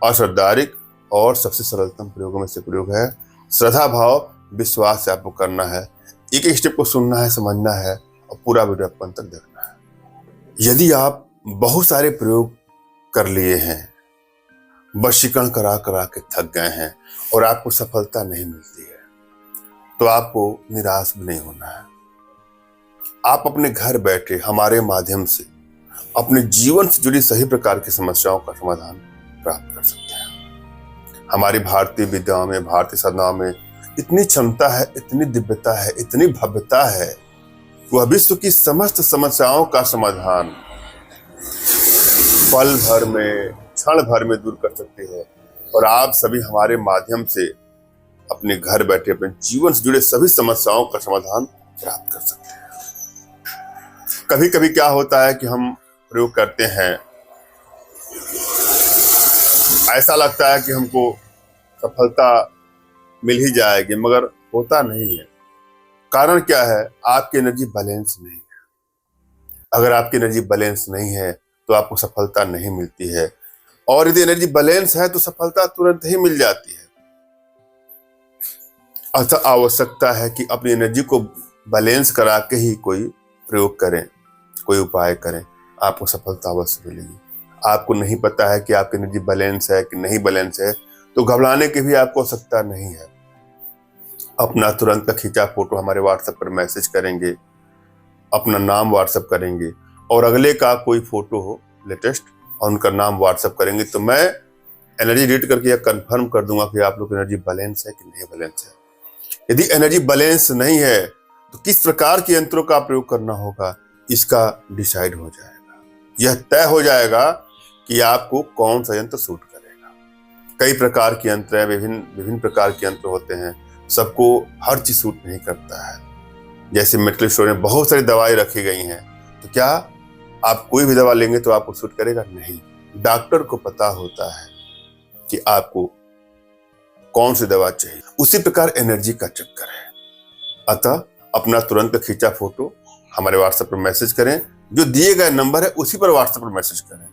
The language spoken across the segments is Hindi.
असरदारिक और सबसे सरलतम प्रयोगों में से प्रयोग है। श्रद्धा भाव विश्वास से आपको करना है। एक एक स्टेप को सुनना है, समझना है और पूरा वीडियो आपको अंत तक देखना है। यदि आप बहुत सारे प्रयोग कर लिए हैं, वशीकरण करा करा के थक गए हैं और आपको सफलता नहीं मिलती है, तो आपको निराश भी नहीं होना है। आप अपने घर बैठे हमारे माध्यम से अपने जीवन से जुड़ी सही प्रकार की समस्याओं का समाधान प्राप्त कर सकते हैं। हमारी भारतीय विद्याओं में, भारतीय साधनाओं में इतनी क्षमता है, इतनी दिव्यता है, इतनी भव्यता है, वह विश्व की समस्त समस्याओं का समाधान पल भर में, क्षण भर में दूर कर सकती है। और आप सभी हमारे माध्यम से अपने घर बैठे अपने जीवन से जुड़े सभी समस्याओं का समाधान प्राप्त कर सकते हैं। कभी कभी क्या होता है कि हम प्रयोग करते हैं, ऐसा लगता है कि हमको सफलता मिल ही जाएगी, मगर होता नहीं है। कारण क्या है? आपकी एनर्जी बैलेंस नहीं है। अगर आपकी एनर्जी बैलेंस नहीं है तो आपको सफलता नहीं मिलती है, और यदि एनर्जी बैलेंस है तो सफलता तुरंत ही मिल जाती है। अतः आवश्यकता है कि अपनी एनर्जी को बैलेंस करा के ही कोई प्रयोग करें, कोई उपाय करें, आपको सफलता अवश्य मिलेगी। आपको नहीं पता है कि आपकी एनर्जी बैलेंस है कि नहीं बैलेंस है, तो घबराने की भी आपको आवश्यकता नहीं है। अपना तुरंत का खींचा फोटो हमारे व्हाट्सएप पर मैसेज करेंगे, अपना नाम व्हाट्सएप करेंगे और अगले का कोई फोटो हो लेटेस्ट और उनका नाम व्हाट्सएप करेंगे, तो मैं एनर्जी रीड करके यह कंफर्म कर दूंगा कि आप लोग एनर्जी बैलेंस है कि नहीं बैलेंस है। यदि एनर्जी बैलेंस नहीं है तो किस प्रकार के यंत्रों का प्रयोग करना होगा, इसका डिसाइड हो जाएगा। यह तय हो जाएगा कि आपको कौन सा यंत्र सूट करेगा। कई प्रकार के यंत्र हैं, विभिन्न प्रकार के यंत्र होते हैं, सबको हर चीज सूट नहीं करता है। जैसे मेडिकल स्टोर में बहुत सारी दवाएं रखी गई हैं, तो क्या आप कोई भी दवा लेंगे तो आपको सूट करेगा? नहीं। डॉक्टर को पता होता है कि आपको कौन सी दवा चाहिए। उसी प्रकार एनर्जी का चक्कर है। अतः अपना तुरंत खींचा फोटो हमारे व्हाट्सएप पर मैसेज करें, जो दिए गए नंबर है उसी पर व्हाट्सएप पर मैसेज करें।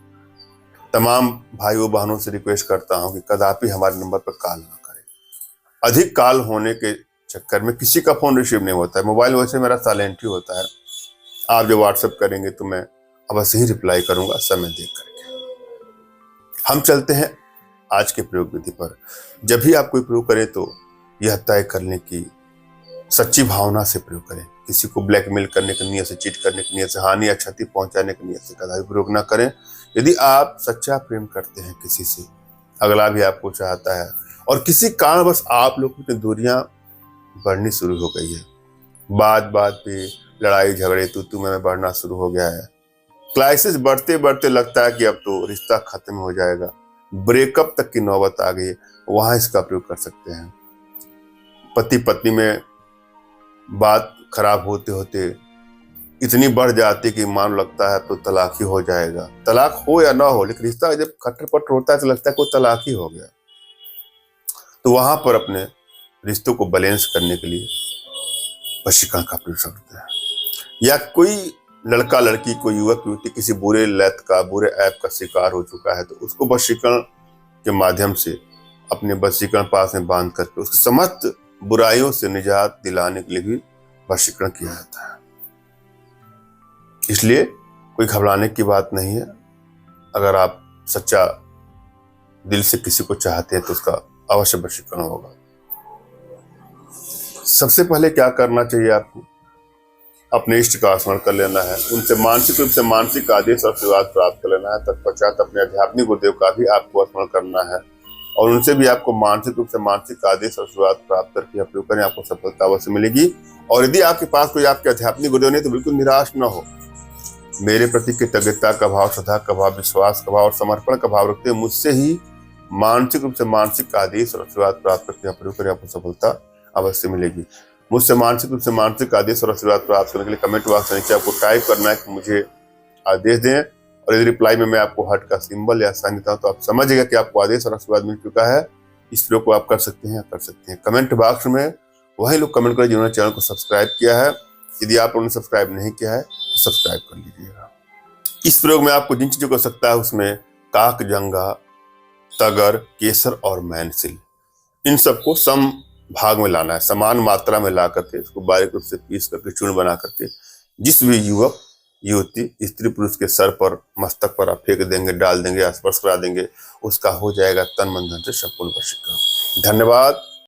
तमाम भाइयों बहनों से रिक्वेस्ट करता हूं कि कदापि हमारे नंबर पर कॉल ना करें। अधिक कॉल होने के चक्कर में किसी का फोन रिसीव नहीं होता है। मोबाइल वैसे मेरा साइलेंट ही होता है। आप जो व्हाट्सएप करेंगे तो मैं अवश्य ही रिप्लाई करूंगा समय देख करके। हम चलते हैं आज के प्रयोग विधि पर। जब भी आप कोई प्रयोग करें तो यह तय करने की सच्ची भावना से प्रयोग करें। किसी को ब्लैकमेल करने की नियत से, चीट करने की नियत से, हानि या क्षति पहुंचाने की नियत से कदापि प्रयोग ना करें। यदि आप सच्चा प्रेम करते हैं किसी से, अगला भी आपको चाहता है और किसी कारणवश आप लोगों की दूरियां बढ़नी शुरू हो गई है, बात बात पे लड़ाई झगड़े तू में बढ़ना शुरू हो गया है, क्राइसिस बढ़ते बढ़ते लगता है कि अब तो रिश्ता खत्म हो जाएगा, ब्रेकअप तक की नौबत आ गई है, वहां इसका प्रयोग कर सकते हैं। पति पत्नी में बात खराब होते होते इतनी बढ़ जाती कि मान लगता है तो तलाक ही हो जाएगा। तलाक हो या ना हो, लेकिन रिश्ता जब खट्टर-पट्टर होता है तो लगता है कोई तलाक ही हो गया। तो वहां पर अपने रिश्तों को बैलेंस करने के लिए वशीकरण का प्रयोग करते हैं। या कोई लड़का लड़की, कोई युवक युवती किसी बुरे लत का, बुरे ऐप का शिकार हो चुका है, तो उसको वशीकरण के माध्यम से अपने वशीकरण पास में बांध करके उसकी समस्त बुराइयों से निजात दिलाने के लिए भी वशीकरण किया जाता है। इसलिए कोई घबराने की बात नहीं है। अगर आप सच्चा दिल से किसी को चाहते हैं तो उसका अवश्य वशीकरण होगा। सबसे पहले क्या करना चाहिए आपको? अपने इष्ट का स्मरण कर लेना है, उनसे मानसिक रूप से मानसिक आदेश और आशीर्वाद प्राप्त कर लेना है। तत्पश्चात अपने आध्यात्मिक गुरुदेव का भी आपको स्मरण करना है और उनसे भी आपको मानसिक रूप से मानसिक आदेश और आशीर्वाद प्राप्त करके प्रयोग करें, आपको सफलता अवश्य मिलेगी। और यदि आपके पास कोई आपके आध्यात्मिक गुरुदेव नहीं तो बिल्कुल निराश न हो। मेरे प्रति कृतज्ञता का भाव, श्रद्धा का भाव, विश्वास का भाव और समर्पण का भाव रखते हुए मुझसे ही मानसिक रूप से मानसिक आदेश और आशीर्वाद प्राप्त करके प्रयोग करें, आपको सफलता अवश्य मिलेगी। मुझसे मानसिक रूप से मानसिक आदेश और आशीर्वाद प्राप्त करने के लिए कमेंट बॉक्स में नीचे आपको टाइप करना है कि मुझे आदेश दें, और यदि रिप्लाई में मैं आपको हार्ट का सिंबल या साइन देता हूं तो आप समझिएगा कि आपको आदेश और आशीर्वाद मिल चुका है। इस प्रयोग को आप कर सकते हैं, कर सकते हैं। कमेंट बॉक्स में वही लोग कमेंट करें जिन्होंने चैनल को सब्सक्राइब किया है। यदि आप उन्होंने सब्सक्राइब नहीं किया है तो सब्सक्राइब कर लीजिएगा। इस प्रयोग में आपको जिन चीजों की आवश्यकता है उसमें काक जंगा, तगर, केसर और मैनसिल, इन सबको सम भाग में लाना है, समान मात्रा में ला करके इसको बारीक रूप से पीस करके चूर्ण बना करके जिस भी युवक युवती स्त्री पुरुष के सर पर मस्तक पर आप फेंक देंगे, डाल देंगे, स्पर्श करा देंगे, उसका हो जाएगा तन मन धन से संपूर्ण वशीकरण। धन्यवाद।